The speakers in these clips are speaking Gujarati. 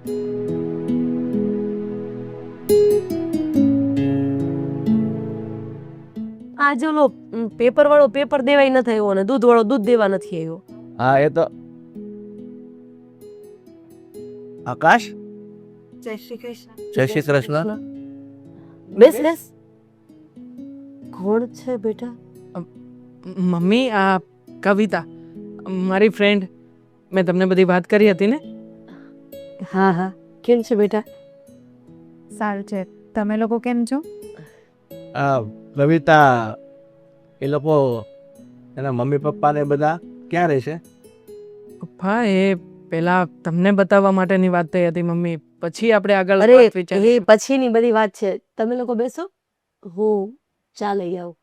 આજે ઓલો પેપર વાળો પેપર દેવાય નથી આવ્યો અને દૂધ વાળો દૂધ દેવા નથી આવ્યો. હા એ તો આકાશ જય શ્રી કૃષ્ણ. જય શ્રી કૃષ્ણ. બેસ બેસ. કોણ છે બેટા? મમ્મી આ કવિતા મારી ફ્રેન્ડ, મેં તમને બધી વાત કરી હતી ને. હા હા, કેમ છે બેટા? સારું છે. તમે લોકો કેમ છો? કવિતા એ લોકો એના મમ્મી પપ્પા ને બધા ક્યાં રહે છે? પપ્પા એ પેલા તમને બતાવવા માટેની વાત થઈ હતી મમ્મી, પછી આપણે આગળ અરે વાત એ વિચારીશું. પછીની બધી વાત છે. તમે લોકો બેસો, હું ચા લઈ આવું.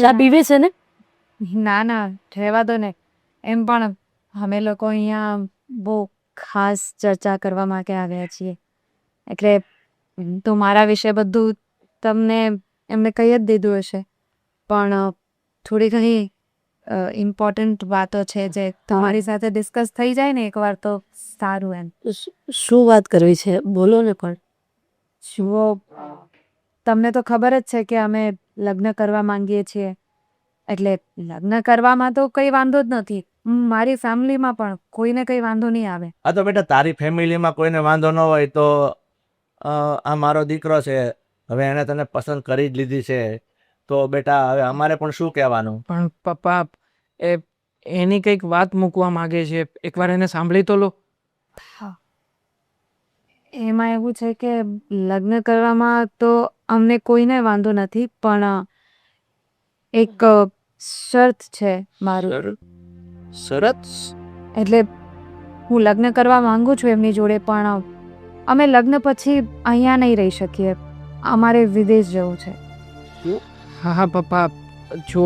ચા પીવે છે ને? ના ના, રહેવા દો ને. એમ પણ અમે લોકો અહીંયા બહુ ખાસ ચર્ચા કરવા માટે આવ્યા છીએ, એટલે તો મારા વિશે બધું તમને એમને કહી જ દીધું હશે, પણ થોડી ઘણી ઇમ્પોર્ટન્ટ વાતો છે જે તમારી સાથે ડિસ્કસ થઈ જાય ને એકવાર તો સારું. એમ શું વાત કરવી છે? બોલો ને. પણ જુઓ, તમને તો ખબર જ છે કે અમે લગ્ન કરવા માંગીએ છીએ, એટલે લગ્ન કરવામાં તો કંઈ વાંધો જ નથી. મારી ફેમિલીમાં પણ કોઈને કંઈ વાંધો નહીં આવે. હા તો બેટા તારી ફેમિલીમાં કોઈને વાંધો ન હોય તો આ મારો દીકરો છે, હવે એને તને પસંદ કરી જ લીધી છે, તો બેટા હવે અમારે પણ શું કહેવાનું? પણ પપ્પા એની કંઈક વાત મૂકવા માંગે છે, એકવાર એને સાંભળી તો લો. એમાં એવું છે કે લગ્ન કરવામાં તો અમને કોઈને વાંધો નથી, પણ એક શરત છે મારું. શરત? એટલે હું લગ્ન કરવા માંગુ છું એમની જોડે, પણ અમે લગ્ન પછી અહીંયા નહીં રહી શકીએ, અમારે વિદેશ જવું છે. હા હા પપ્પા, જો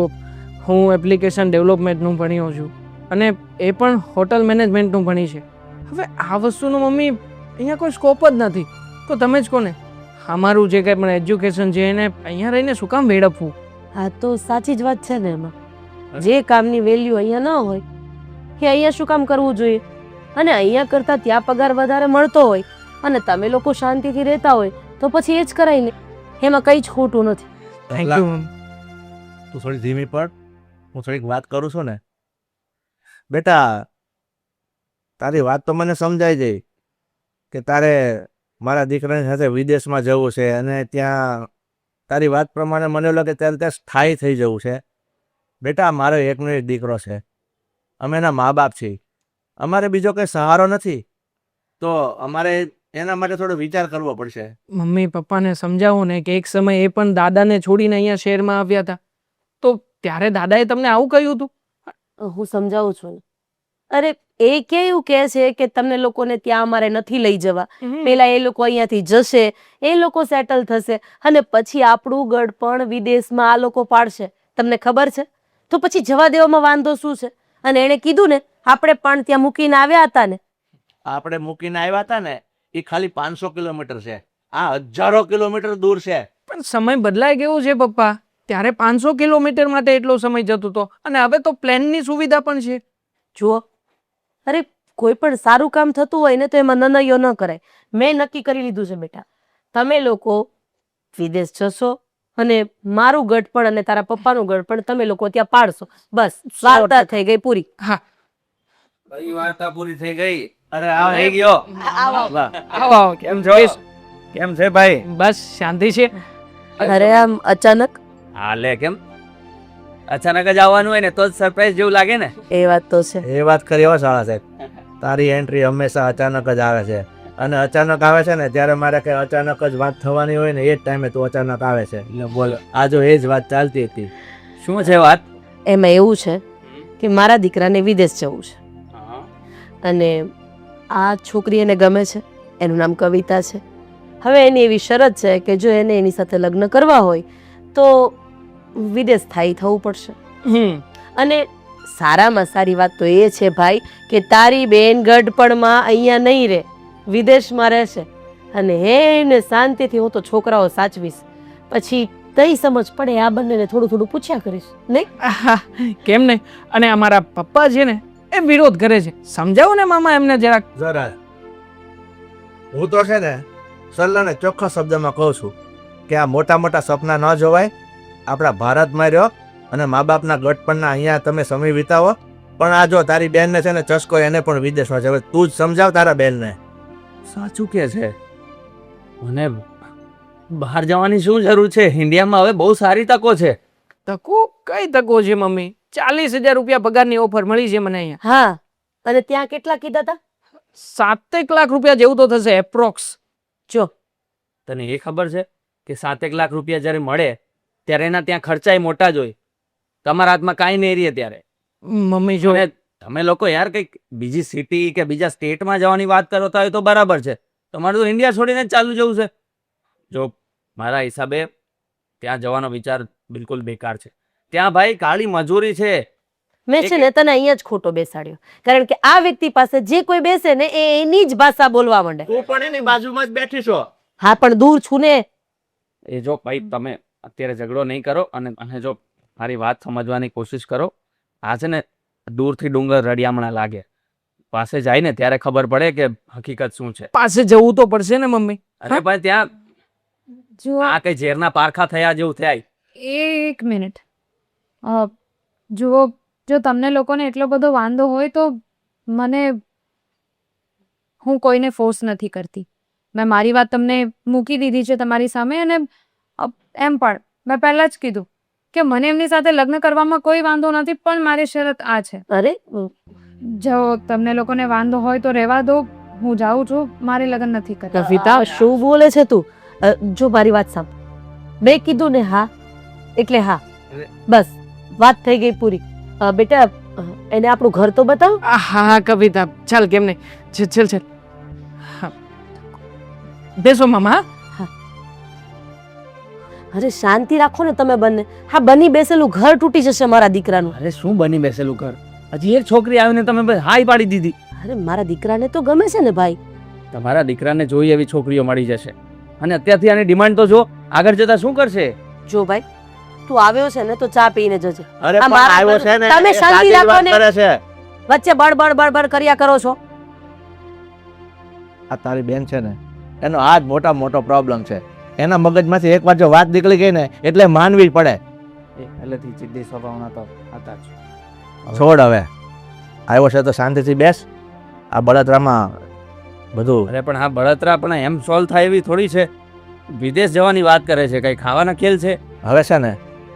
હું એપ્લિકેશન ડેવલપમેન્ટનું ભણ્યો છું અને એ પણ હોટલ મેનેજમેન્ટનું ભણી છે. હવે આ વસ્તુનું મમ્મી અહીંયા કોઈ સ્કોપ જ નથી, તો તમે જ કોને અમારું જે કંઈ પણ એજ્યુકેશન છે એને અહીંયા રહીને શું કામ વેડફવું? હા તો સાચી જ વાત છે ને. એમાં જે કામની વેલ્યુ અહીંયા ન હોય એ અહીંયા શું કામ કરવું જોઈએ? અને અહીંયા કરતાં ત્યાં પગાર વધારે મળતો હોય અને તમે લોકો શાંતિથી રહેતા હોય તો પછી એ જ કરાય ને, એમાં કંઈ જ ખોટું નથી. Thank you mummy. તું થોડી ધીમી પડ, હું થોડીક વાત કરું છું ને. બેટા તારી વાત તો મને સમજાઈ જાય કે તારે મારા દીકરાની સાથે વિદેશમાં જવું છે અને ત્યાં તારી વાત પ્રમાણે મને લાગે ત્યારે ત્યાં સ્થાયી થઈ જવું છે. બેટા મારો એકનો એક દીકરો છે, અમે એના મા બાપ છીએ, અમારે બીજો કંઈ સહારો નથી, તો અમારે એના માટે થોડો વિચાર કરવો પડશે. મમ્મી પપ્પાને સમજાવો ને કે એક સમય એ પણ દાદાને છોડીને અહીંયા શહેરમાં આવ્યા હતા, તો ત્યારે દાદાએ તમને આવું કહ્યું હતું? હું સમજાવું છું ને. અરે એ કેવું કહે છે કે તમને લોકોને ત્યાં અમારે નથી લઈ જવા, પેલા એ લોકો અહીંયાથી જશે, એ લોકો સેટલ થશે અને પછી આપણું ગળપણ વિદેશમાં આ લોકો પાડશે. તમને ખબર છે? તો પછી જવા દેવામાં વાંધો શું છે? અને એણે કીધું ને આપણે પણ ત્યાં મૂકીને આવ્યા હતા ને. આપણે મૂકીને આવ્યા હતા ને એ ખાલી 500 કિલોમીટર છે, આ હજારો કિલોમીટર દૂર છે. પણ સમય બદલાઈ ગયો છે પપ્પા, ત્યારે 500 કિલોમીટર માટે એટલો સમય જતો હતો અને હવે તો પ્લેનની સુવિધા પણ છે. જુઓ, અરે કોઈ પણ સારું કામ થતું હોય ને તો એમાં નનૈયો ન કરાય. મેં નક્કી કરી લીધું છે બેટા, તમે લોકો વિદેશ જશો અને મારું ગઢપણ અને તારા પપ્પાનું ગઢપણ તમે લોકો ત્યાં પાડશો. બસ વાર્તા થઈ ગઈ પૂરી. હા, કઈ વાર્તા પૂરી થઈ ગઈ? અરે આ થઈ ગયો. વાહ. આવો કેમ છો? કેમ છે ભાઈ? બસ શાંતિ છે. અરે આમ અચાનક? હા લે, કેમ અચાનક જ આવવાનું હોય ને તો જ સરપ્રાઈઝ જેવું લાગે ને. એ વાત તો છે. એ વાત કરી હો શાળા સાહેબ, તારી એન્ટ્રી હંમેશા અચાનક જ આવે છે અને અચાનક આવે છે ને ત્યારે મારે કઈ અચાનક જ વાત થવાની હોય ને એ જ ટાઈમે તું અચાનક આવે છે. એટલે બોલ, આ જો એ જ વાત ચાલતી હતી. શું છે વાત? એમાં એવું છે કે મારા દીકરાને વિદેશ જવું છે અને આ છોકરી એને ગમે છે, એનું નામ કવિતા છે. હવે એની એવી શરત છે કે જો એને એની સાથે લગ્ન કરવા હોય તો વિદેશ સ્થાયી થવું પડશે. અને સારામાં સારી વાત તો એ છે ભાઈ કે તારી બેન ગઢપણમાં અહીંયા નહીં રહે, વિદેશમાં રહેશે અને એને શાંતિથી હું તો છોકરાઓ સાચવીશ. પછી તઈ સમજ પડે આ બંનેને થોડું થોડું પૂછ્યા કરીશ નહીં? કેમ નહીં? અને અમારા પપ્પા છે ને એ વિરોધ કરે છે, સમજાવો ને મામા એમને જરાક. જરા હું તો છે ને સરલાને ચોખ્ખા શબ્દમાં કહું છું કે આ મોટા મોટા સપના ન જોવાય. આપણા ભારતમાં રહ્યો અને મા બાપના ગઢપણના અહીંયા તમે સમય વિતાવો. પણ આ જો તારી બેનને છે ને ચસ્કો, એને પણ વિદેશમાં છે. હવે તું જ સમજાવ તારા બેનને. સાચું કે છે. મને બહાર જવાની શું જરૂર છે? ઇન્ડિયામાં હવે બહુ સારી તકો છે. તકો? કઈ તકો છે મમ્મી? 40,000 રૂપિયા પગારની ઓફર મળી છે મને અહીંયા. હા, અને ત્યાં કેટલા કીધા હતા? 7 લાખ રૂપિયા જેવું તો થશે એપ્રોક્સ. જો તને એ ખબર છે કે 7 લાખ રૂપિયા જ્યારે મળે ત્યારે એના ત્યાં ખર્ચાય મોટા જ હોય. તમારા હાથમાં કાંઈ નહીં રહે ત્યારે. મમ્મી જો અને તમે લોકો યાર કંઈક બીજી સિટી કે બીજા સ્ટેટમાં જવાની વાત કરતા હોય તો બરાબર છે. તમારે તો ઇન્ડિયા છોડીને જ ચાલુ જવું છે. જો મારા હિસાબે ત્યાં જવાનો વિચાર બિલકુલ બેકાર છે. ત્યાં ભાઈ કાળી મજૂરી છે. મેં છે ને તને અહીંયા જ ખોટો બેસાડ્યો, કારણ કે આ વ્યક્તિ પાસે જે કોઈ બેસે ને એ એની જ ભાષા બોલવા માંડે. તું પણ એની બાજુમાં જ બેઠી છો. હા, પણ દૂર છું ને. એ જો ભાઈ તમે અત્યારે ઝઘડો નહીં કરો અને જો મારી વાત સમજવાની કોશિશ કરો. આ છે ને દૂરથી ડુંગર રળિયામણા લાગે, પાસે જાય ને ત્યારે ખબર પડે કે હકીકત શું છે. પાસે જવું તો પડશે ને મમ્મી. અરે ભાઈ ત્યાં જુઓ આ કઈ ઝેરના પારખા થયા જેવું થાય. એક મિનિટ. જુઓ, જો તમને લોકોને એટલો બધો વાંધો હોય તો હું કોઈને ફોર્સ નથી કરતી. મેં મારી વાત તમને મૂકી દીધી છે તમારી સામે, અને એમ પણ મેં પહેલાં જ કીધું કે મને એમની સાથે લગ્ન કરવામાં કોઈ વાંધો નથી, પણ મારી શરત આ છે. અરે જો તમને લોકોને વાંધો હોય તો રહેવા દો, હું જાઉં છું, મારે લગ્ન નથી કરતા. કવિતા, શું બોલે છે તું? જો મારી વાત સાંભળ. મેં કીધું ને હા એટલે હા, બસ વાત થઈ ગઈ પૂરી. બેટા, એને આપણું ઘર તો બતાવ. હા કવિતા, ચાલ, કેમ નહીં, ચાલ ચાલ. હા. બેસો મામા. અરે શાંતિ રાખો ને તમે બંને. હા, બની બેસેલું ઘર તૂટી જશે મારા દીકરાનું. અરે શું બની બેસેલું ઘર? હજી એક છોકરી આવીને તમે હાઈ પાડી દીધી. અરે મારા દીકરાને તો ગમે છે ને ભાઈ. તમારા દીકરાને જોઈ એવી છોકરીઓ મળી જશે. અને અત્યારથી આની ડિમાન્ડ તો જો, આગળ જતા શું કરશે? જો ભાઈ, તું આવ્યો છે ને તો ચા પીને જજે. અરે આ પણ મારા આવ્યો છે ને, તમે એ શાંતિ સાચી જ રાખો વાત ને. કરે છે. વચ્ચે બળબડ બળબડ કર્યા કરો છો. આ તારી બેન છે ને, એનો આ જ મોટો પ્રોબ્લેમ છે. એના મગજમાંથી એકવાર જો વાત નીકળી ગઈ ને એટલે માનવી જ પડે. પહેલેથી જિદ્દી સ્વભાવના તો હતા જ. છોડ હવે, આવ્યો છે તો શાંતિથી બેસ. આ બળતરામાં બધું. અરે પણ આ બળતરા પણ એમ સોલ્વ થાય એવી થોડી છે. વિદેશ જવાની વાત કરે છે, કઈ ખાવાના ખેલ છે? હવે છે ને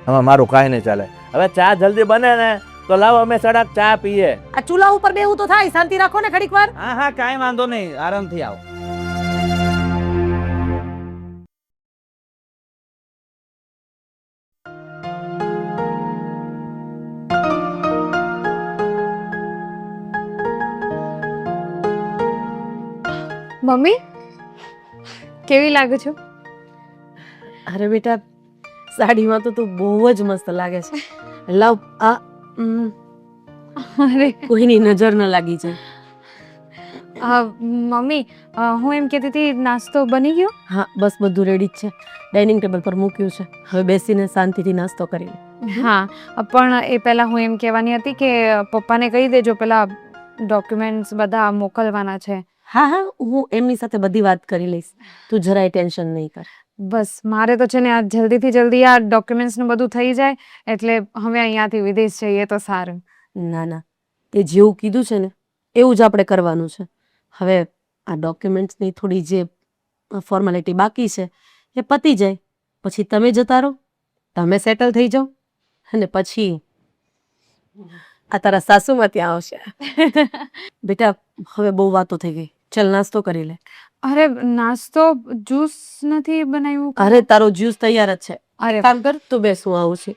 આમાં મારું કાંઈ નહીં ચાલે. હવે ચા જલ્દી બને ને તો લાવો અમે સડક ચા પીએ. આ ચૂલા ઉપર બેહું તો થાય. શાંતિ રાખો ને ઘડીક વાર. હા કાંઈ વાંધો નહીં, આરામથી આવો. મમ્મી, કેવી લાગે છો? અરે બેટા, સાડીમાં તો તું બહુ જ મસ્ત લાગે છે. લાવ આ અરે કોઈની નજર ન લાગી જાય. મમ્મી, હું એમ કહેતી હતી, નાસ્તો બની ગયો? હા, બસ બધું રેડી જ છે. ડાઇનિંગ ટેબલ પર મૂક્યું છે. હવે બેસીને શાંતિથી નાસ્તો કરી લે. હા, પણ એ પહેલાં હું એમ કહેવાની હતી કે પપ્પાને કહી દેજો, પેલા ડોક્યુમેન્ટ્સ બધા મોકલવાના છે. હા, હું એમની સાથે બધી વાત કરી લઈશ. તું જરાય ટેન્શન નહીં કર. બસ મારે તો છે ને આ જલ્દીથી જલ્દી આ ડોક્યુમેન્ટ્સનું બધું થઈ જાય, એટલે હવે અહીંયાથી વિદેશ જઈએ તો સારું. ના ના, તે જેવું કીધું છે ને એવું જ આપણે કરવાનું છે. હવે આ ડોક્યુમેન્ટ્સની થોડી જે ફોર્માલિટી બાકી છે એ પતી જાય પછી તમે જતા રહો, તમે સેટલ થઈ જાઓ, અને પછી આ તારા સાસુમાં ત્યાં આવશે. બેટા, હવે બહુ વાતો થઈ ગઈ. ચલ નાસ્તો કરી લે. અરે નાસ્તો, જ્યુસ નથી બનાવ્યું? અરે તારો જ્યુસ તૈયાર જ છે. અરે કામ કર, તું બેસ, હું આવું છું.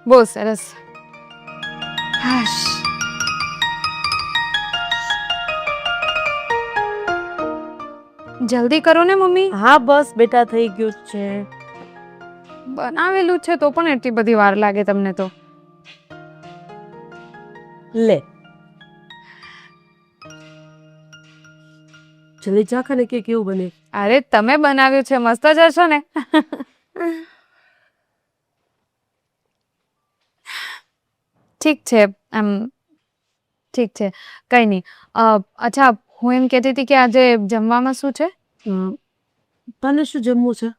બહુ સરસ. હાશ. જલ્દી કરો ને મમ્મી. હા બસ બેટા, થઈ ગયું જ છે. બનાવેલું છે તો પણ એટલી બધી વાર લાગે તમને તો. લે જલ્દી ચાખ ને કે કેવું બને. અરે તમે બનાવ્યું છે, મસ્ત જ હશો ને. ઠીક છે, ઠીક છે, કંઈ નહીં. અચ્છા, હું એમ કહેતી હતી કે આજે જમવામાં શું છે? તને શું જમવું છે?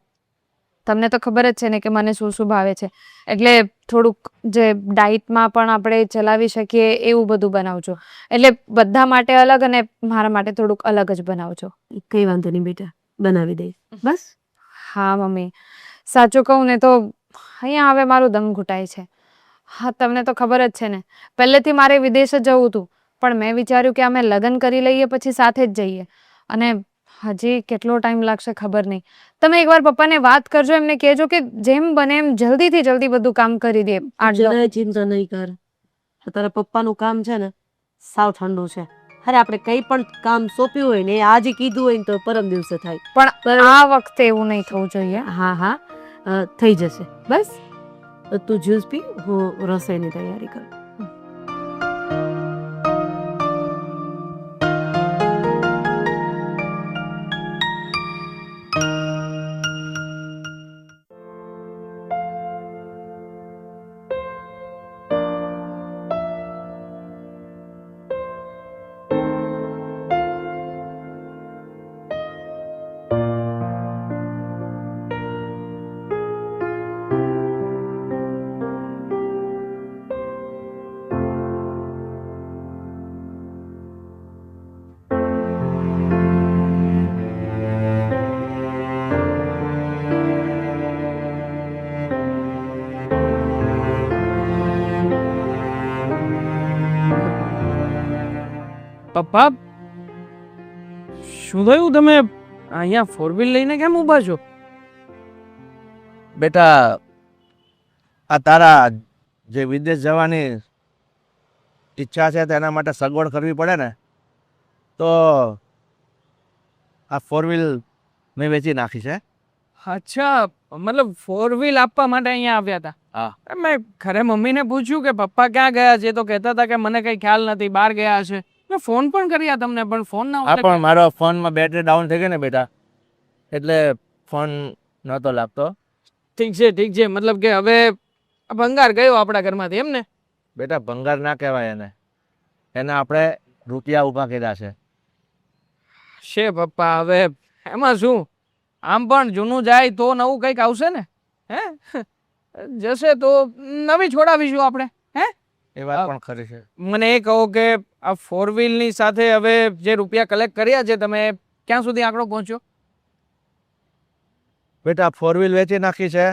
તમને તો ખબર જ છે ને કે મને શું શું ભાવે છે, એટલે થોડુંક જે ડાયટમાં પણ આપણે ચલાવી શકીએ એવું બધું બનાવજો. એટલે બધા માટે અલગ અને મારા માટે થોડુંક અલગ જ બનાવજો. કંઈ વાંધો નહીં બેટા, બનાવી દઈશ. બસ. હા મમ્મી, સાચું કહું ને તો અહીંયા હવે મારું દમ ઘૂંટાય છે. હા, તમને તો ખબર જ છે ને, પહેલેથી મારે વિદેશ જ જવું હતું, પણ મેં વિચાર્યું કે અમે લગ્ન કરી લઈએ પછી સાથે જ જઈએ. અને હજી કેટલો ટાઈમ લાગશે ખબર નહીં. તમે એકવાર પપ્પાને વાત કરજો, એમને કહેજો કે જેમ બને એમ જલ્દીથી જલ્દી બધું કામ કરી દે. જરાય ચિંતા નહીં કર. તારા પપ્પાનું કામ છે ને સાવ ઠંડુ છે. અરે આપણે કંઈ પણ કામ સોંપ્યું હોય ને એ આજે કીધું હોય ને તો પરમ દિવસે થાય. પણ આ વખતે એવું નહીં થવું જોઈએ. હા હા, થઈ જશે. બસ તું જ્યુસ પી, હું રસોઈની તૈયારી કરું. પપ્પા, શું થયું? તમે અહીંયા ફોર વ્હીલ લઈને કેમ ઊભા છો? બેટા, આ તારા જે વિદેશ જવાની ઈચ્છા છે તેના માટે સગવડ કરવી પડે ને, તો આ ફોર વ્હીલ મેં વેચી નાખી છે. અચ્છા, મતલબ ફોર વ્હીલ આપવા માટે અહીંયા આવ્યા હતા? હા. મેં ખરે મમ્મીને પૂછ્યું કે પપ્પા ક્યાં ગયા છે, તો કહેતા હતા કે મને કઈ ખ્યાલ નથી, બહાર ગયા છે. મેં ફોન પણ કર્યા તમને, પણ ફોન ના હા, પણ મારો ફોનમાં બેટરી ડાઉન થઈ ગઈ ને બેટા, એટલે ફોન નહોતો લાગતો. ઠીક છે, મતલબ કે હવે ભંગાર ગયો આપણા ઘરમાંથી, એમ ને? બેટા, ભંગાર ના કહેવાય એને, એને આપણે રૂપિયા ઊભા કર્યા છે. પપ્પા, હવે એમાં શું, આમ પણ જૂનું જાય તો નવું કંઈક આવશે ને. હે, જશે તો નવી છોડાવીશું આપણે. હે, એ વાત પણ ખરી છે. મને એ કહો કે આ ફોર વ્હીલની સાથે હવે જે રૂપિયા કલેક્ટ કર્યા છે તમે, ક્યાં સુધી આંકડો પહોંચ્યો? બેટા, ફોર વ્હીલ વેચી નાખી છે,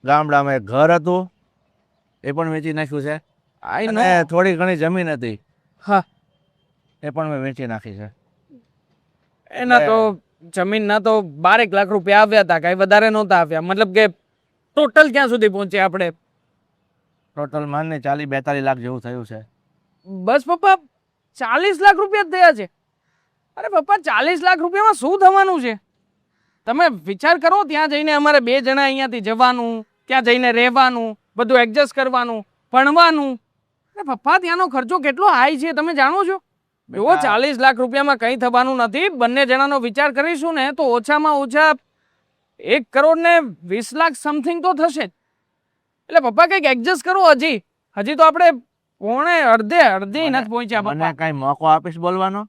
ગામડામાં એક ઘર હતું એ પણ વેચી નાખ્યું છે, અને થોડી ઘણી જમીન હતી, હા, એ પણ મેં વેચી નાખી છે. એના તો જમીનના તો 12 લાખ રૂપિયા આવ્યા હતા, કઈ વધારે નહોતા આવ્યા. મતલબ કે ટોટલ ક્યાં સુધી પહોંચ્યા આપણે? ટોટલ માનને 40-42 લાખ જેવું થયું છે. બસ પપ્પા, 40 લાખ રૂપિયા જ થયા છે? અરે પપ્પા, 40 લાખ રૂપિયામાં શું થવાનું છે? તમે વિચાર કરો, ત્યાં જઈને અમારે 2 જણા અહીંયાથી જવાનું, ત્યાં જઈને રહેવાનું, બધું એડજસ્ટ કરવાનું, ભણવાનું. અરે પપ્પા, ત્યાંનો ખર્ચો કેટલો હાઈ છે તમે જાણો છો? જો 40 લાખ રૂપિયામાં કંઈ થવાનું નથી. બંને જણાનો વિચાર કરીશું ને તો ઓછામાં ઓછા 1 કરોડ ને 20 લાખ સમથિંગ તો થશે જ. એટલે પપ્પા કંઈક એડજસ્ટ કરો. હજી તો આપણે અડધે નથી પહોંચ્યા. મને કઈ મોકો આપીશ બોલવાનો?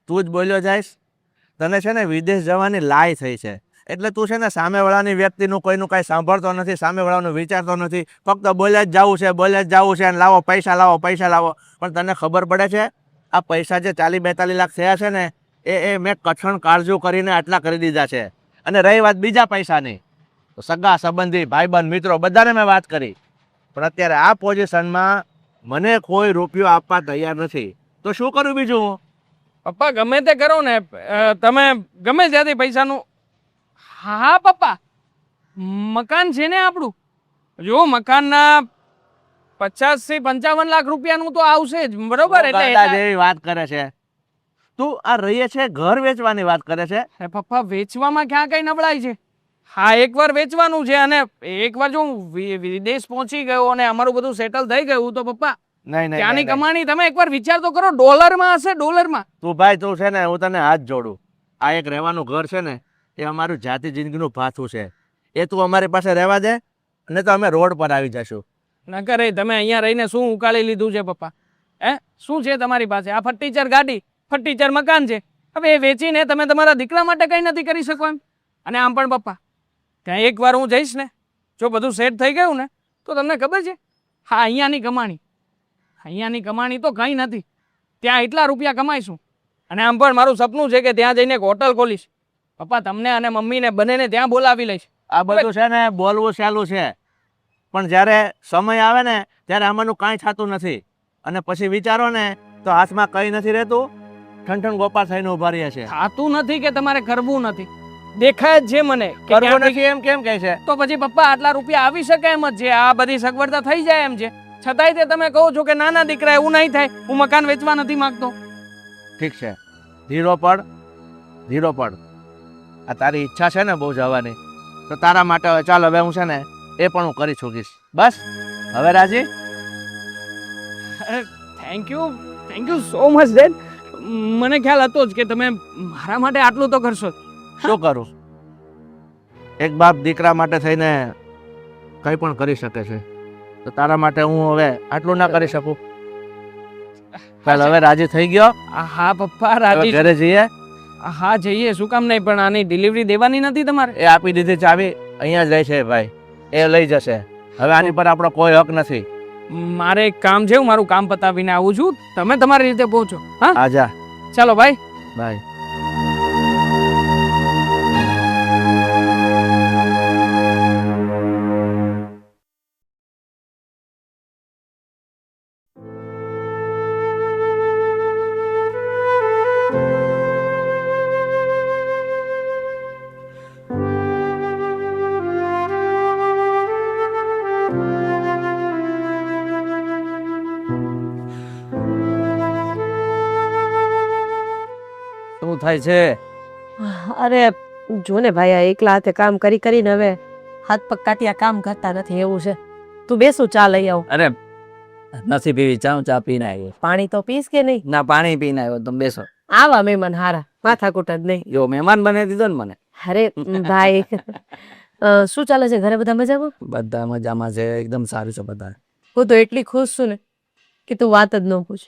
તું જ બોલ્યો જઈશ. તને છે ને વિદેશ જવાની લાય થઈ છે, એટલે તું છે ને સામેવાળાની વ્યક્તિનું કોઈનું કાંઈ સાંભળતો નથી, સામેવાળાનું વિચારતો નથી, ફક્ત બોલ્યા જ જવું છે, અને લાવો પૈસા લાવો. પણ તને ખબર પડે છે આ પૈસા જે 40-42 લાખ થયા છે ને, એ મેં કઠણ કાળજુ કરીને આટલા કરી દીધા છે. અને રહી વાત બીજા પૈસાની, તો સગા સંબંધી, ભાઈબંધ, મિત્રો બધાને મેં વાત કરી, પણ અત્યારે આ પોઝિશનમાં મને કોઈ રૂપિયો આપવા તૈયાર નથી. તો શું કરું બીજું? પપ્પા, ગમે તે કરો ને, તમે ગમે ત્યાંથી પૈસાનું. હા પપ્પા, મકાન છે ને આપણું, જો મકાનના 50 થી 55 લાખ રૂપિયાનું તો આવશે જ, બરોબર? એટલે વાત કરે છે તું. આ રહીએ છે ઘર વેચવાની વાત કરે છે. પપ્પા, વેચવામાં ક્યાં કઈ નબળાઈ છે? હા, એકવાર વેચવાનું છે, અને એકવાર જો હું વિદેશ પહોંચી ગયો અને અમારું બધું સેટલ થઈ ગયું તો પપ્પા ત્યાંની કમાણી તમે એકવાર વિચાર તો કરો, ડોલરમાં હશે, ડોલરમાં. તું ભાઈ, તું છે ને, હું તને હાથ જોડું. આ એક રહેવાનું ઘર છે ને, એ અમારું જાતિ જિંદગીનું ભાથું છે. એ તું અમારી પાસે રહેવા દે, અને તો અમે રોડ પર આવી જશું. ના કરે, તમે અહીંયા રહીને શું ઉકાળી લીધું છે પપ્પા? હે, શું છે તમારી પાસે? આ ફર્નિચર ગાડી, ફર્ટિચર મકાન છે. હવે એ વેચીને તમે તમારા દીકરા માટે કંઈ નથી કરી શકો એમ. અને આમ પણ પપ્પા, ત્યાં એકવાર હું જઈશ ને, જો બધું સેટ થઈ ગયું ને, તો તમને ખબર છે, હા, અહીંયાની કમાણી તો કંઈ નથી. ત્યાં એટલા રૂપિયા કમાઈશું. અને આમ પણ મારું સપનું છે કે ત્યાં જઈને એક હોટલ ખોલીશ. પપ્પા, તમને અને મમ્મીને બંનેને ત્યાં બોલાવી લઈશ. આ બધું છે ને બોલવું સહેલું છે, પણ જ્યારે સમય આવે ને ત્યારે આમાંનું કાંઈ થતું નથી. અને પછી વિચારો ને તો હાથમાં કંઈ નથી રહેતું, ઠંઠણ ગોપાલ થઈને ઉભા રહ્યા છે. થાતું નથી કે તમારે કરવું નથી, દેખાય જ છે મને કે કરવું ક્યાંક નથી એમ કેમ કહે છે? તો પછી પપ્પા આટલા રૂપિયા આવી શકે એમ જ છે, આ બધી સગવડતા થઈ જાય એમ છે. છતાંય તે તમે કહો છો કે નાના દીકરા એવું નહીં થાય, હું મકાન વેચવા નથી માંગતો. ઠીક છે, ધીરો પડ. આ તારી ઈચ્છા છે ને બહુ જવાની, તો તારા માટે હવે ચાલ, હવે હું છે ને એ પણ હું કરી ચૂકીશ. બસ હવે રાજી? Thank you so much dad. મને ખ્યાલ હતો જ કે તમે મારા માટે આટલું તો કરશો જ. શું કરું? એક બાપ દીકરા માટે થઈને કંઈ પણ કરી શકે છે, તો તારા માટે હું હવે આટલું ના કરી શકું? ચાલ હવે રાજી થઈ ગયો? હા પપ્પા, હવે રાજી. ઘરે જઈએ? હા જઈએ, શું કામ નહીં, પણ આની ડિલિવરી દેવાની નથી તમારે? એ આપી દીધી ચાવી, અહીંયા જ રહે છે ભાઈ, એ લઈ જશે. હવે આની પર આપણો કોઈ હક નથી. મારે એક કામ છે, હું મારું કામ પતાવીને આવું છું, તમે તમારી રીતે પહોંચો. હા, આજા. ચાલો ભાઈ. બાય. શું થાય છે? અરે જો ને ભાઈ, આ એકલા હાથે કામ કરી કરીને હવે હાથ પગ કાટિયા કામ કરતા નથી એવું છે. તું બેસું, ચા લઈ આવું. અરે નથી પીવી ચા, હું ચા પીને આવ્યો. પાણી તો પીસ કે નહીં? ના, પાણી પીને આવ્યો. તમે બેસો. આવા મહેમાન હારા, માથાકૂટ જ નહીં. જો મહેમાન બને દીધો ને મને. અરે ભાઈ, શું ચાલે છે ઘરે? બધા મજામાં? બધા મજામાં છે, એકદમ સારું છે બધા. હું તો એટલી ખુશ છું ને કે તું વાત જ ન પૂછ.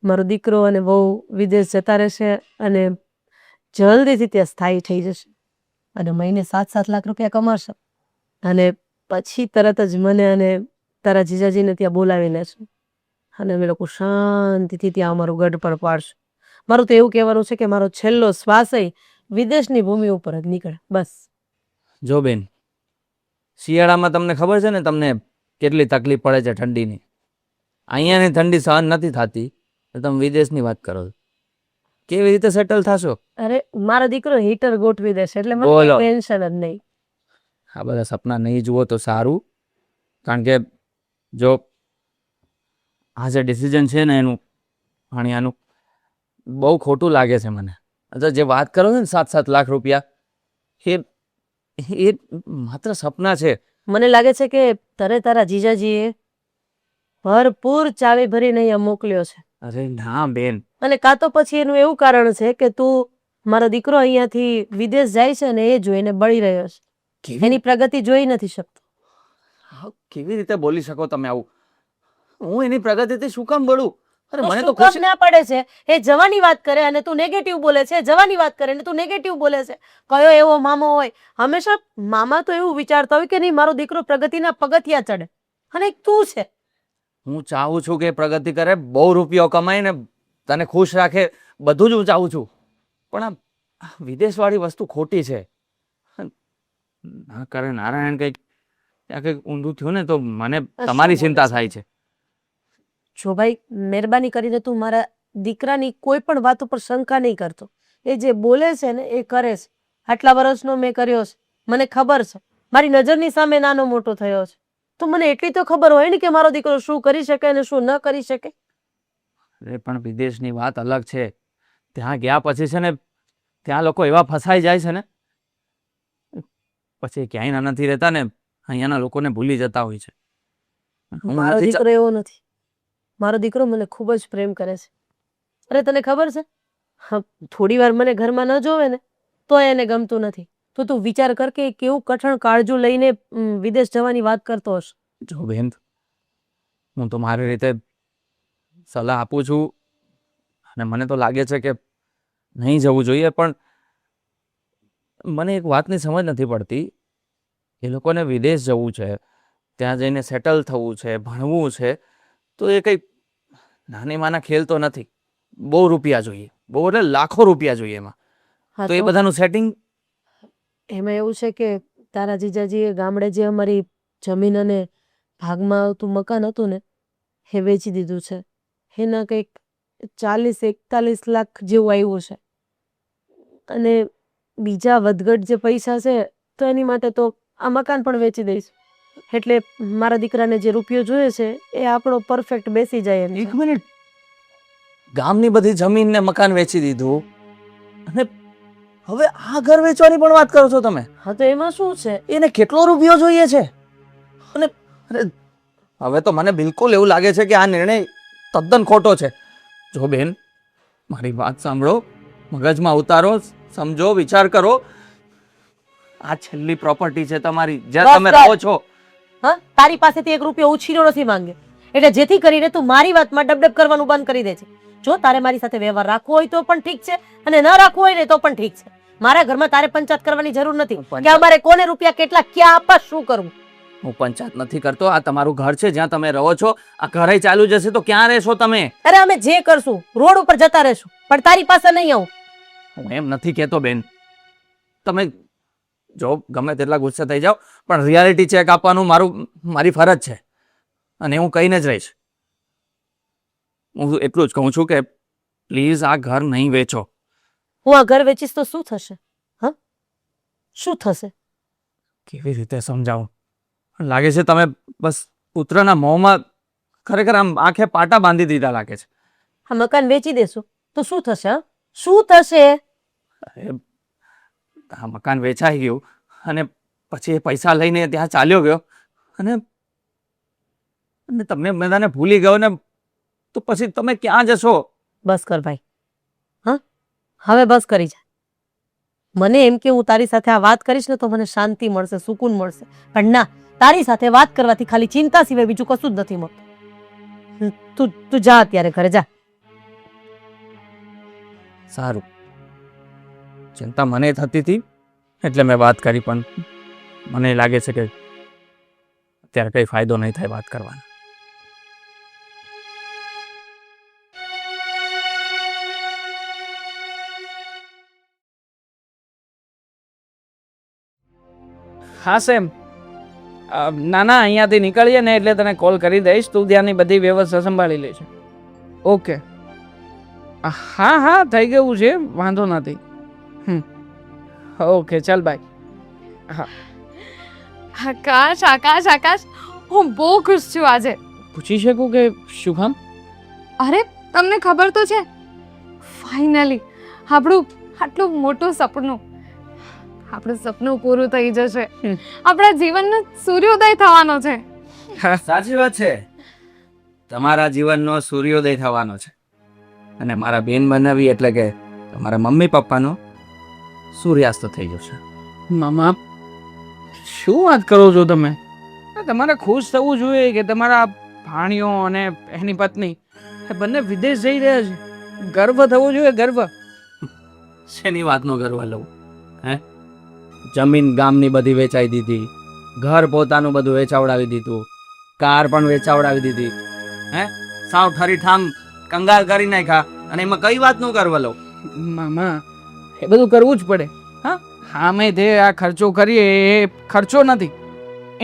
મારો દીકરો અને બહુ વિદેશ જતા રહેશે અને જલ્દીથી ત્યાં સ્થાયી થઈ જશે અને મહિને 7-7 લાખ રૂપિયા કમાશે. અને પછી તરત જ મને અને તારા જીજાજીને ત્યાં બોલાવી લેશું અને અમે લોકો શાંતિથી ત્યાં અમારું ગઢ પણ પાડશું. મારું તો એવું કહેવાનું છે કે મારો છેલ્લો શ્વાસય વિદેશની ભૂમિ ઉપર જ નીકળે, બસ. જો બેન, શિયાળામાં તમને ખબર છે ને તમને કેટલી તકલીફ પડે છે ઠંડીની. અહીંયાની ઠંડી સહન નથી થતી, તો તમે વિદેશની વાત કરો છો. કેવી રીતે સેટલ થશો? અરે મારો દીકરો હીટર ગોઠવી દેશે એટલે મને બોલો. ટેન્શન જ નહીં. આ બધા સપના નહીં જુઓ તો સારું, કારણ કે જો આ જે ડિસિઝન છે ને એનું આનું બહુ ખોટું લાગે છે મને. અચ્છા, જે વાત કરો છો ને 7-7 લાખ રૂપિયા, એ માત્ર સપના છે. મને લાગે છે કે તને તારા જીજાજીએ ભરપૂર ચાવી ભરીને અહીંયા મોકલ્યો છે. અરે ના બેન, અને કાં તો પછી એનું એવું કારણ છે કે તું મારો દીકરો અહીંયાથી વિદેશ જાય છે ને એ જોઈને બળી રહ્યો છે, એની પ્રગતિ જોઈ નથી શકતો. કેવી રીતે બોલી શકો તમે આવું? હું એની પ્રગતિથી શું કામ બળું? અરે મને તો શું કામ ખુશી. ના પડે છે? એ જવાની વાત કરે અને તું નેગેટિવ બોલે છે, જવાની વાત કરે અને તું નેગેટિવ બોલે છે. કયો એવો મામો હોય? હંમેશા મામા તો એવું વિચારતા હોય કે નહીં મારો દીકરો પ્રગતિના પગથિયા ચડે, અને એક તું છે. હું ચાહું છું કે પ્રગતિ કરે, બહુ રૂપિયો કમાય ને તને ખુશ રાખે, બધું જ હું ચાહું છું. પણ આ વિદેશવાળી વસ્તુ ખોટી છે. ના કરે નારાયણ, કંઈક ત્યાં કંઈક ઊંધું થયું ને તો મને તમારી ચિંતા થાય છે. જો ભાઈ, મહેરબાની કરીને તું મારા દીકરાની કોઈ પણ વાત ઉપર શંકા નહીં કરતો. એ જે બોલે છે ને એ કરે છે. આટલા વર્ષનો મેં કર્યો છે, મને ખબર છે. મારી નજરની સામે નાનો મોટો થયો છે, તો મને એટલી તો ખબર હોય ને કે મારો દીકરો શું કરી શકે અને શું ન કરી શકે. અરે પણ વિદેશની વાત અલગ છે. ત્યાં ગયા પછી છે ને ત્યાં લોકો એવા ફસાઈ જાય છે ને, પછી ક્યાંય નથી રહેતા ને અહીંયાના લોકોને ભૂલી જતા હોય છે. હું મારો નથી દીકરો એવો નથી. મારો દીકરો મને ખૂબ જ પ્રેમ કરે છે. અરે તને ખબર છે, હા, થોડી વાર મને ઘરમાં ન જોવે ને તો એને ગમતું નથી. તો તું વિચાર કર કે કેવું કઠણ કાળજું લઈને વિદેશ જવાની વાત કરતો હશે. જો બેન, હું તો મારી રીતે સલાહ આપું છું, અને મને તો લાગે છે કે નહીં જવું જોઈએ, પણ મને એક વાતની સમજ નથી પડતી. એ લોકોને વિદેશ જવું છે, ત્યાં જઈને સેટલ થવું છે, ભણવું છે, તો એ કંઈ નાની માના ખેલ તો નથી. બહુ રૂપિયા જોઈએ, બહુ એટલે લાખો રૂપિયા જોઈએ એમાં. હા તો એ બધાનું સેટિંગ એમાં એવું છે કે તારા જીજાજીએ ગામડે જે અમારી જમીન અને ભાગમાં આવતું મકાન હતું ને એ વેચી દીધું છે. એના કંઈક 40-41 લાખ જેવું આવ્યું છે. અને બીજા વધઘટ જે પૈસા છે તો એની માટે તો આ મકાન પણ વેચી દઈશ. એટલે મારા દીકરાને જે રૂપિયો જોઈએ છે એ આપણો પરફેક્ટ બેસી જાય એમ એક છે. મિનિટ, ગામની બધી જમીન ને મકાન વેચી દીધું અને હવે આ ઘર વેચવાની પણ વાત કરો છો તમે? હા તો એમાં શું છે? એને કેટલો રૂપિયો જોઈએ છે? અને અરે, હવે તો મને બિલકુલ એવું લાગે છે કે આ નિર્ણય તદ્દન ખોટો છે. જો બેન, મારી વાત સાંભળો, મગજમાં ઉતારો, સમજો, વિચાર કરો. આ છેલ્લી પ્રોપર્ટી છે તમારી, જ્યાં તમે બસ કર. રહો છો. હા, તારી પાસેથી 1 રૂપિયો ઉછીનો નથી માંગ્યો. એટલે જેથી કરીને તું મારી વાતમાં ડબડબ કરવાનું બંધ કરી દે છે. જો તારે મારી સાથે વ્યવહાર રાખવો હોય તો પણ ઠીક છે, અને ન રાખવો હોય ને તો પણ ઠીક છે. મારા ઘરમાં તારે પંચાયત કરવાની જરૂર નથી કે અમારે કોને રૂપિયા કેટલા ક્યાં આપવા, શું કરવું. હું પંચાયત નથી કરતો. આ તમારું ઘર છે, જ્યાં તમે રહો છો. આ ઘરે ચાલુ જશે તો ક્યાં રહેશો તમે? અરે અમે જે કરશું રોડ ઉપર જતા રહેશું, પણ તારી પાસે નહીં આવું. હું એમ નથી કહેતો બેન, તમે જો ગમે તેટલા ગુસ્સે થઈ જાઓ, પણ રિયાલિટી ચેક આપવાનું મારી ફરજ છે, અને હું કહીને જ રહીશ. હું એટલું જ કહું છું કે પ્લીઝ આ ઘર નહીં વેચો. હું આ ઘર વેચીશ તો શું થશે? હા, શું થશે? કેવી રીતે સમજાવું? લાગે છે તમે બસ પુત્રના મોંમાં ખરેખર આમ આંખે પાટા બાંધી દીધા લાગે છે. આ મકાન વેચી દેશું તો શું થશે? હા, શું થશે? અરે, આ મકાન વેચાઈ ગયું અને પછી એ પૈસા લઈને ત્યાં ચાલ્યો ગયો, અને તમને બધાને ભૂલી ગયો ને, તો પછી તમે ક્યાં જશો? બસ કર ભાઈ. હા, હવે બસ કરી જા. મને એમ કે હું તારી સાથે આ વાત કરીશ ને તો મને શાંતિ મળશે, સુકૂન મળશે, પણ ના, તારી સાથે વાત કરવાથી ખાલી ચિંતા સિવાય બીજું કશું જ નથી મળતું. તું જા અત્યારે ઘરે જા. સારું, ચિંતા મને થતી હતી એટલે મેં વાત કરી, પણ મને લાગે છે કે અત્યારે કઈ ફાયદો નહીં થાય વાત કરવાનો. હા સેમ, ના ના, અહીંયાથી નીકળીએ ને એટલે તને કોલ કરી દઈશ. તું ત્યાંની બધી વ્યવસ્થા સંભાળી લેશે. ઓકે. હા હા, થઈ ગયું છે, વાંધો નથી. ઓકે, ચાલ બાય. હા. આકાશ આકાશ આકાશ, હું બહુ ખુશ છું આજે. પૂછી શકું કે શું કામ? અરે તમને ખબર તો છે, ફાઇનલી આપણું આટલું મોટું સપનું, આપણું સપનું પૂરું થઈ જશે. આપણા જીવનનો સૂર્યોદય થવાનો છે. સાચી વાત છે, તમારા જીવનનો સૂર્યોદય થવાનો છે, અને મારા બેન બનાવી એટલે કે તમારા મમ્મી પપ્પાનો સૂર્યાસ્ત થઈ જશે. મામા, શું વાત કરો છો તમે? તમારે ખુશ થવું જોઈએ કે તમારા ભાણિયો અને એની પત્ની એ બંને વિદેશ જઈ રહ્યા છે. ગર્વ થવો જોઈએ, ગર્વ. શેની વાતનો ગર્વ લઉં? હે, જમીન ગામની બધી વેચાઈ દીધી, ઘર પોતાનું બધું વેચાવડાવી દીધું, કાર પણ વેચાવડાવી દીધી, હે, સાવ ઠરીઠામ કંગાલ કરી નાખ્યા, અને એમાં કઈ વાતનું ગર્વ લઉં? મામા, એ બધું કરવું જ પડે. હા, મેં તે આ ખર્ચો કરીએ એ ખર્ચો નથી,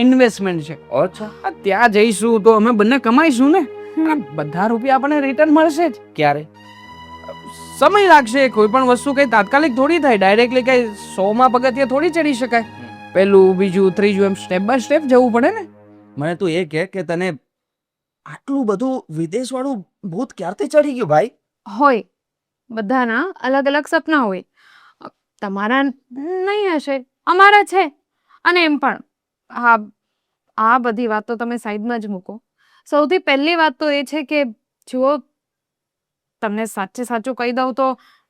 ઇન્વેસ્ટમેન્ટ છે. અચ્છા, ત્યાં જઈશું તો અમે બંને કમાઈશું ને, અને બધા રૂપિયા આપણને રિટર્ન મળશે જ. ક્યારે? સમય લાગશે. કોઈ પણ વસ્તુ કઈ તાત્કાલિક થોડી થાય, ડાયરેક્ટલી કઈ 100માં પગથિયે થોડી ચડી શકાય. પહેલું, બીજું, ત્રીજું, એમ સ્ટેપ બાય સ્ટેપ જવું પડે ને. મને તું એ કે તને આટલું બધું વિદેશ વાળું ભૂત ક્યારથી ચડી ગયું ભાઈ? હોય, બધાના અલગ અલગ સપના હોય. તમારા નહીં હશે, અમારા છે. અને એમ પણ આ બધી વાત તો તમે સાઈડમાં જ મૂકો. સૌથી પહેલી વાત તો એ છે કે જુઓ, તમને સાચે સાચું કહી દઉં તો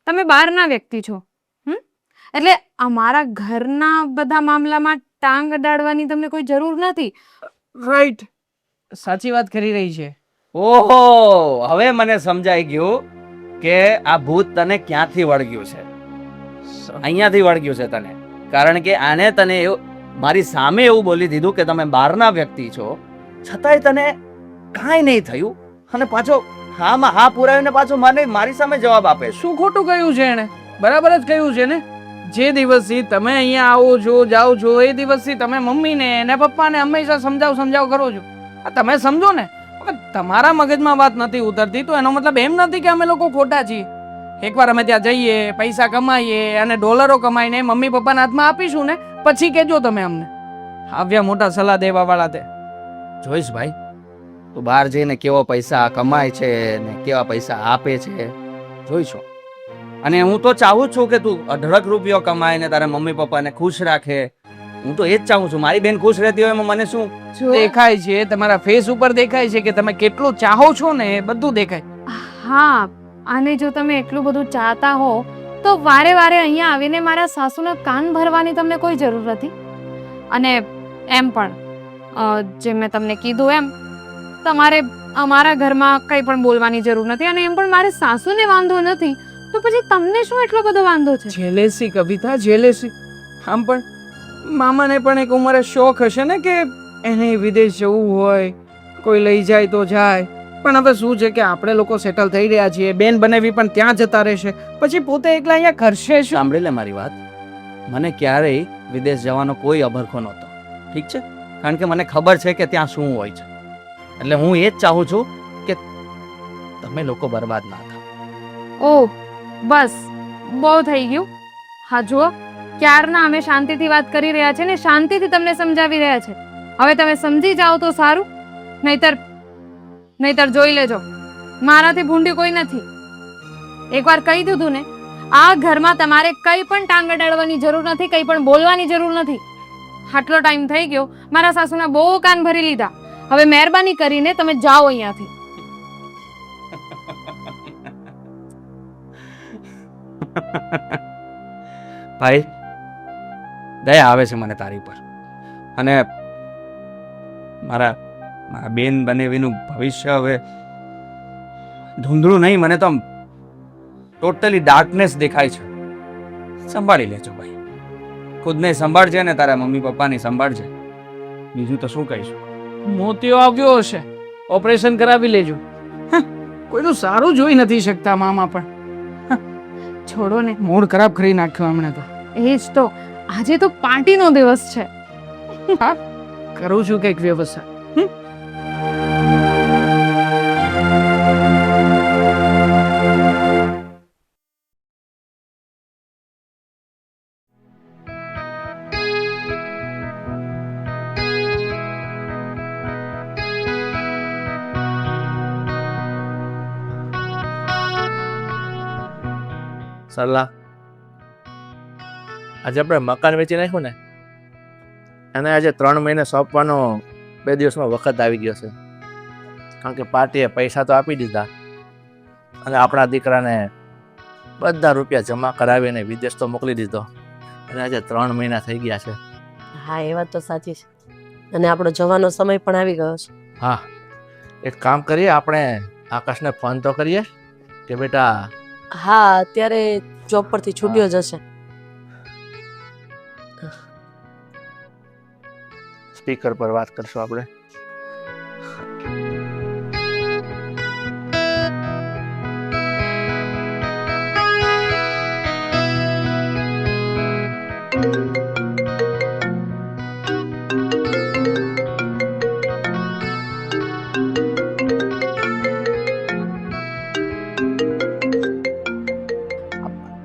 તમે બહારના વ્યક્તિ છો. એટલે અમારા ઘરના બધા મામલામાં ટાંગ અડાડવાની તમને કોઈ જરૂર નથી. રાઈટ, સાચી વાત કરી રહી છે. ઓહો, હવે મને સમજાઈ ગયું કે આ ભૂત તને ક્યાંથી વળગ્યું છે? અહીંયાથી વળગ્યું છે તને, કારણ કે આને તને એવું મારી સામે એવું બોલી દીધું કે તમે બહારના વ્યક્તિ છો, છતાંય તને કાંઈ નહીં થયું અને પાછો હામાં હા પુરાવીને પાછો મારી સામે જવાબ આપે છે. શું ખોટું કહ્યું છે એણે? બરાબર જ કહ્યું છે ને. જે દિવસથી તમે અહીંયા આવો છો જાઓ છો એ દિવસથી તમે મમ્મીને અને પપ્પાને હંમેશા સમજાવ કરો છો. આ તમે સમજો ને. હવે તમારા મગજમાં વાત નથી ઉતરતી તો એનો મતલબ એમ નથી કે અમે લોકો ખોટા છીએ. એકવાર અમે ત્યાં જઈએ, પૈસા કમાઈએ અને ડોલરો કમાઈને મમ્મી પપ્પાના હાથમાં આપીશું ને પછી કહેજો તમે અમને. આવ્યા મોટા સલાહ દેવા વાળા તે. જોઈશ ભાઈ, તું બહાર જઈને કેવો પૈસા કમાય છે ને કેવા પૈસા આપે છે જોઈશું. અને હું તો ચાહું જ છું કે તું અઢળક રૂપિયો કમાય ને તારા મમ્મી પપ્પાને ખુશ રાખે. હું તો એ જ ચાહું છું. મારી બેન ખુશ રહેતી હોય એમાં મને શું? દેખાય છે, તમારા ફેસ ઉપર દેખાય છે કે તમે કેટલું ચાહો છો ને એ બધું દેખાય. હા, અને જો તમે એટલું બધું ચાહતા હો તો વારે વારે અહીંયા આવીને મારા સાસુના કાન ભરવાની તમને કોઈ જરૂર નથી. અને એમ પણ જે મેં તમને કીધું એમ તમારે અમારા ઘરમાં કંઈ પણ બોલવાની જરૂર નથી. અને એમ પણ મારે સાસુને વાંધો નથી તો પછી તમને શું એટલો બધો વાંધો છે? જેલેસી કવિતા, જેલેસી. આમ પણ મામાને પણ એક ઉંમરે શોખ હશે ને કે એને વિદેશ જવું હોય, કોઈ લઈ જાય તો જાય. પણ હવે શું છે કે આપણે લોકો સેટલ થઈ રહ્યા છીએ, બેન બનેવી પણ ત્યાં જતા રહેશે, પછી પોતે એકલા અહીંયા કરશે શું? સાંભળી લે મારી વાત. મને ક્યારેય વિદેશ જવાનો કોઈ અભરખો નહોતો, ઠીક છે? કારણ કે મને ખબર છે કે ત્યાં શું હોય છે. એટલે હું એ જ ચાહું છું કે તમે લોકો બરબાદ ના થાઓ. ઓહ બસ, બહુ થઈ ગયું. હા જુઓ, ક્યારના અમે શાંતિથી વાત કરી રહ્યા છે ને શાંતિથી તમને સમજાવી રહ્યા છે. હવે તમે સમજી જાઓ તો સારું, નહીતર જોઈ લેજો મારાથી ભૂંડી કોઈ નથી. એકવાર કહી દીધું ને, આ ઘરમાં તમારે કંઈ પણ ટાંગ અડાડવાની જરૂર નથી, કંઈ પણ બોલવાની જરૂર નથી. આટલો ટાઈમ થઈ ગયો, મારા સાસુના બહુ કાન ભરી લીધા. હવે મહેરબાની કરીને તમે જાઓ અહીંયાથી. ભાઈ, દયા આવે છે મને તારી પર. અને મારા બેન બનેવીનું ભવિષ્ય હવે ધૂંધળું નહીં, મને તો ટોટલી ડાર્કનેસ દેખાય છે. સંભાળી લેજો ભાઈ. ખુદને સંભાળજે ને તારા મમ્મી પપ્પાની સંભાળજે. બીજું તો શું કહીશું? મોતિયો આવ્યો હશે, ઓપરેશન કરાવી લેજો. કોઈનું સારું જોઈ નથી શકતા મામા પણ. છોડો ને, મૂડ ખરાબ કરી નાખ્યો હમણે તો. એ જ તો. આજે તો પાર્ટીનો દિવસ છે. કરું છું કંઈક વ્યવસ્થા. સરલા, આજે આપણે મકાન વેચી નાખ્યું ને, અને આજે 3 મહિને સોંપવાનો 2 દિવસમાં વખત આવી ગયો છે. કારણ કે પાર્ટીએ પૈસા તો આપી દીધા અને આપણા દીકરાને બધા રૂપિયા જમા કરાવીને વિદેશ તો મોકલી દીધો. અને આજે 3 મહિના થઈ ગયા છે. હા, એ વાત તો સાચી છે. અને આપણો જવાનો સમય પણ આવી ગયો છે. હા, એક કામ કરીએ, આપણે આકાશને ફોન તો કરીએ કે બેટા. હા, અત્યારે જોબ પરથી છૂટ્યો જ હશે. સ્પીકર પર વાત કરશું આપણે.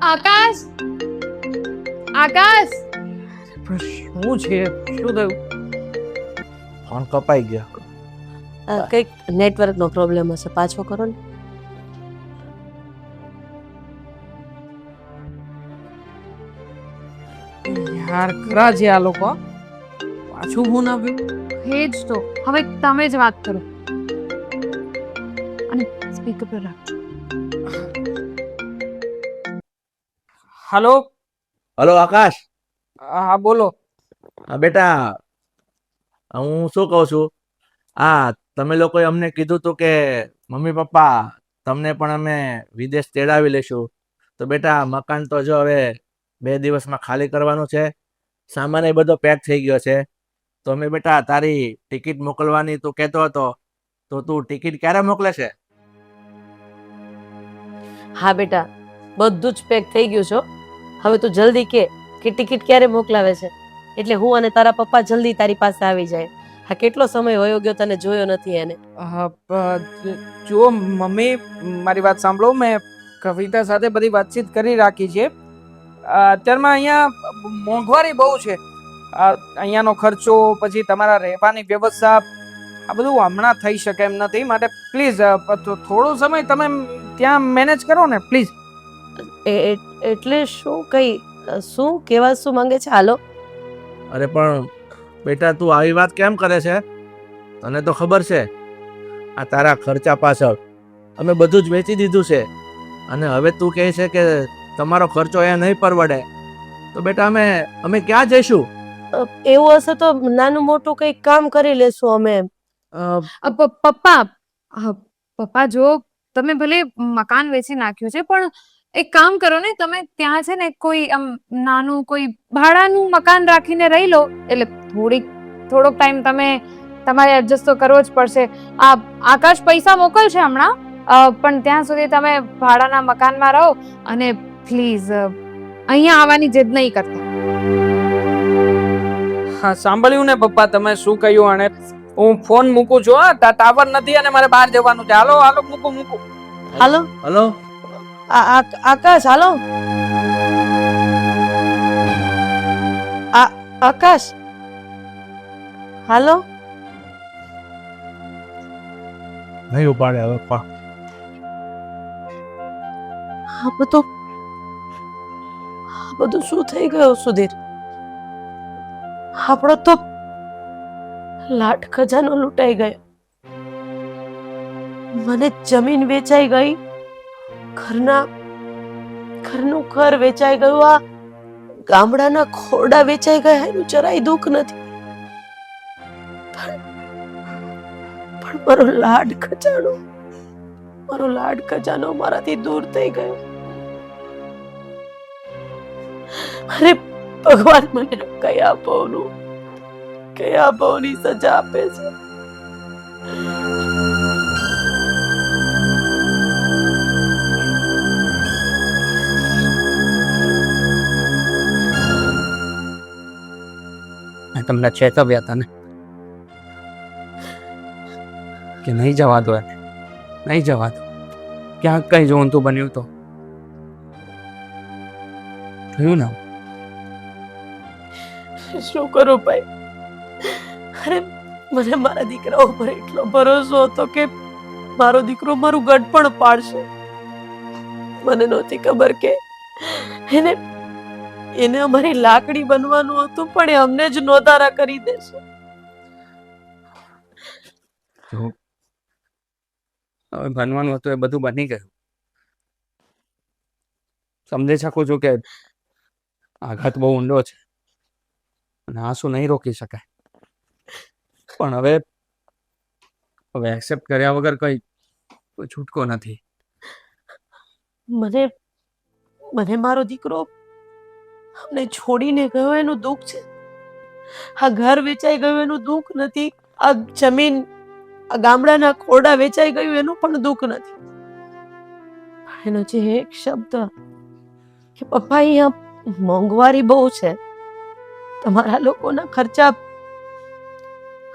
આકાશ, આકાશ, શું છે? શું થયું? ફોન કપાઈ ગયો. કંઈક નેટવર્કનો પ્રોબ્લેમ હશે, પાછો કરો ને. યાર, ખરા છે આ લોકો. પાછું ફોન આવ્યું. એ જ તો. હવે તમે જ વાત કરો અને સ્પીકર પર રાખજો. હાલો. હલો આકાશ. હા બોલો. હા બેટા, હું શું કહું છું, તમે લોકોએ અમને કીધું હતું કે મમ્મી પપ્પા તમને પણ અમે વિદેશ તેડાવી લઈશું. તો બેટા મકાન તો જો હવે 2 દિવસમાં ખાલી કરવાનું છે. સામાન એ બધો પેક થઈ ગયો છે. તો અમે બેટા તારી ટિકિટ મોકલવાની તું કહેતો હતો, તો તું ટિકિટ ક્યારે મોકલે છે? હા બેટા, બધું જ પેક થઈ ગયું છો. હવે તું જલ્દી કે ટિકિટ ક્યારે મોકલાવે છે, એટલે હું અને તારા પપ્પા જલ્દી તારી પાસે આવી જાય. હા, કેટલો સમય વયો ગયો, તને જોયો નથી એને. જુઓ મમ્મી, મારી વાત સાંભળો. મેં કવિતા સાથે બધી વાતચીત કરી રાખી છે. અત્યારમાં અહીંયા મોંઘવારી બહુ છે. અહીંયાનો ખર્ચો, પછી તમારા રહેવાની વ્યવસ્થા, આ બધું હમણાં થઈ શકે એમ નથી. માટે પ્લીઝ થોડો સમય તમે ત્યાં મેનેજ કરો ને પ્લીઝ. એટલે શું કહેવા શું માંગે છે? હાલો. અરે પણ બેટા તું આવી વાત કેમ કરે છે? તને તો ખબર છે આ તારા ખર્ચા પાછળ અમે બધું જ વેચી દીધું છે, અને હવે તું કહે છે કે તમારો ખર્ચો એ નહીં પરવડે. તો બેટા અમે ક્યાં જઈશું? એવું હશે તો નાનું મોટું કંઈક કામ કરી લેશું અમે. પપ્પા જો તમે ભલે મકાન વેચી નાખ્યું છે, પણ એક કામ કરો ને, તમે ત્યાં છે ને કોઈ આમ નાનું કોઈ ભાડાનું મકાન રાખીને રહી લો. એટલે થોડોક ટાઈમ તમારે એડજસ્ટ તો કરવો જ પડશે. આકાશ પૈસા મોકલશે હમણાં, પણ ત્યાં સુધી તમે ભાડાના મકાનમાં રહો. અને પ્લીઝ અહીંયા આવવાની જીદ નહીં કરતા. હા, સાંભળ્યું ને પપ્પા તમે શું કહ્યું? અને હું ફોન મૂકું છું. હા, ટાવર નથી અને મારે બહાર જવાનું છે. હાલો મૂકું. હાલો. હલો આકાશ, હાલો. આકાશ, હાલો. નહીં ઉપાડે હવે. આ બધું શું થઈ ગયું સુધીર? આપણો તો લાટ ખજાનો લૂંટાઈ ગયો. મને જમીન વેચાઈ ગઈ, ઘરનું ઘર વેચાઈ ગયું, આ ગામડાના ખોરડા વેચાઈ ગયા, એનું જરાય દુઃખ નથી. પણ મારો લાડ ખજાનો મારાથી દૂર થઈ ગયો. અરે ભગવાન, મને કયા ભાવની સજા આપે છે? મેં તમને ચેતવ્યા હતા ને કે નહીં જવા દો એને, નહીં જવા દો. ક્યાંક કઈ જોવાનું બન્યું તો થયું ને. શું કરું ભાઈ? અરે મને મારા દીકરા ઉપર એટલો ભરોસો હતો કે મારો દીકરો મારું ગઢપણ પાડશે. મને નહોતી ખબર કે એને અમારી લાકડી બનવાનું હતું, પણ એ અમને જ નોધારા કરી દેશે. હવે બનવાનું હતું એ બધું બની ગયું. સમજી શકું છું કે આઘાત બહુ ઊંડો છે અને આંસુ નહીં રોકી શકાય, પણ હવે એક્સેપ્ટ કર્યા વગર કોઈ છૂટકો નથી. મને મારો દીકરો અમને છોડીને ગયો એનું દુઃખ છે. આ ઘર વેચાઈ ગયું એનું દુઃખ નથી. આ જમીન, આ ગામડાના ખોરડા વેચાઈ ગયું એનું પણ દુઃખ નથી. એનો જે એક શબ્દ કે પપ્પા અહીંયા મોંઘવારી બહુ છે, તમારા લોકોના ખર્ચા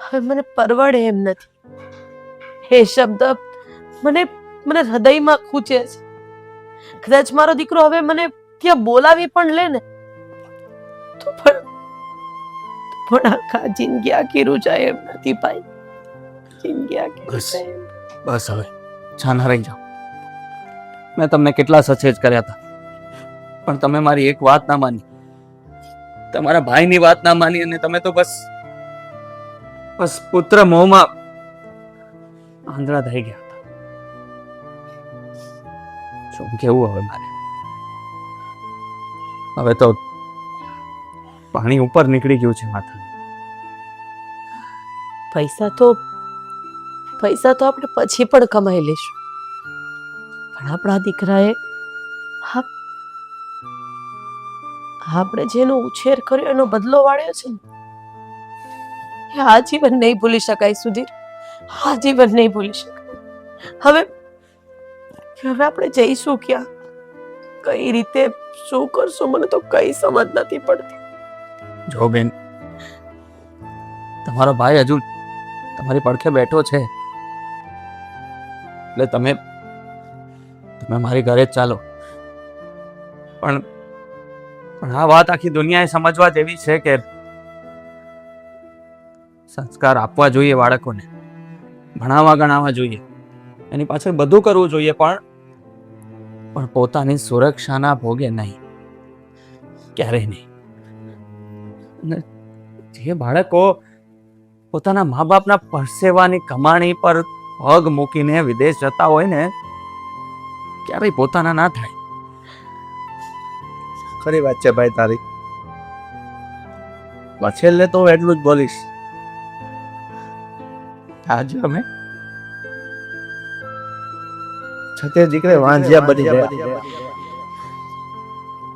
હવે મને પરવડે એમ નથી, એ શબ્દ મને હૃદયમાં ખૂંચે છે. કદાચ મારો દીકરો હવે મને ત્યાં બોલાવી પણ લે ને તો પણ આખા જિંદગી આખી રૂજાય એમ નથી ભાઈ. જિંદગી આખી રૂજાય એમ. બસ હવે છાના રહી જાઓ. મેં તમને કેટલા સચેત કર્યા હતા, પણ તમે મારી એક વાત ના માની, તમારા ભાઈની વાત ના માની, અને તમે તો બસ પુત્ર મોહમાં આંધળા થઈ ગયા હતા. શું કેવું હવે મારે? હવે તો પાણી ઉપર નીકળી ગયું છે માથા. પૈસા તો આપણે પછી પણ કમાઈ લઈશું, પણ આપણા દીકરાએ આપણે જેનો ઉછેર કર્યો એનો બદલો વાળ્યો છે ને, એ આજીવન નહીં ભૂલી શકાય સુધીર, આજીવન નહીં ભૂલી શકાય. હવે આપણે જઈશું ક્યાં, કઈ રીતે શું કરશું, મને તો કઈ સમજ નથી પડતી. જો બેન, તમારો ભાઈ હજુ તમારી પડખે બેઠો છે, એટલે તમે મારી ઘરે જ ચાલો. પણ આ વાત આખી દુનિયાએ સમજવા જેવી છે કે સંસ્કાર આપવા જોઈએ બાળકોને, ભણાવવા ગણાવવા જોઈએ, એની પાછળ બધું કરવું જોઈએ, પણ પોતાની સુરક્ષાના ભોગે નહીં, ક્યારેય નહીં. અને જે બાળકો પોતાના મા બાપના પરસેવાની કમાણી પર પગ મૂકીને વિદેશ જતા હોય ને, ક્યારેય પોતાના ના થાય. ખરી વાત છે ભાઈ તારી. છેલ્લે તો હું એટલું જ બોલીશ, આજે અમે છતે દીકરે વાંઝિયા બની ગયા.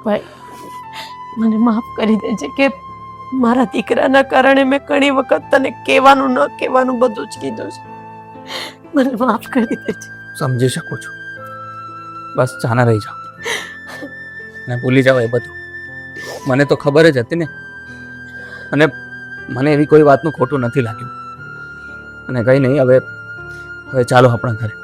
ભાઈ, મને માફ કરી દેજે કે મારા દીકરાના કારણે મેં ઘણી વખત તને કહેવાનું ન કહેવાનું બધું જ કીધું છે. મને માફ કરી દેજે. સમજી શકું છું, બસ ચાના રહી જાઓ ને ભૂલી જાઓ એ બધું. મને તો ખબર જ હતી ને, અને મને એવી કોઈ વાતનું ખોટું નથી લાગ્યું. અને કંઈ નહીં, હવે ચાલો આપણા ઘરે.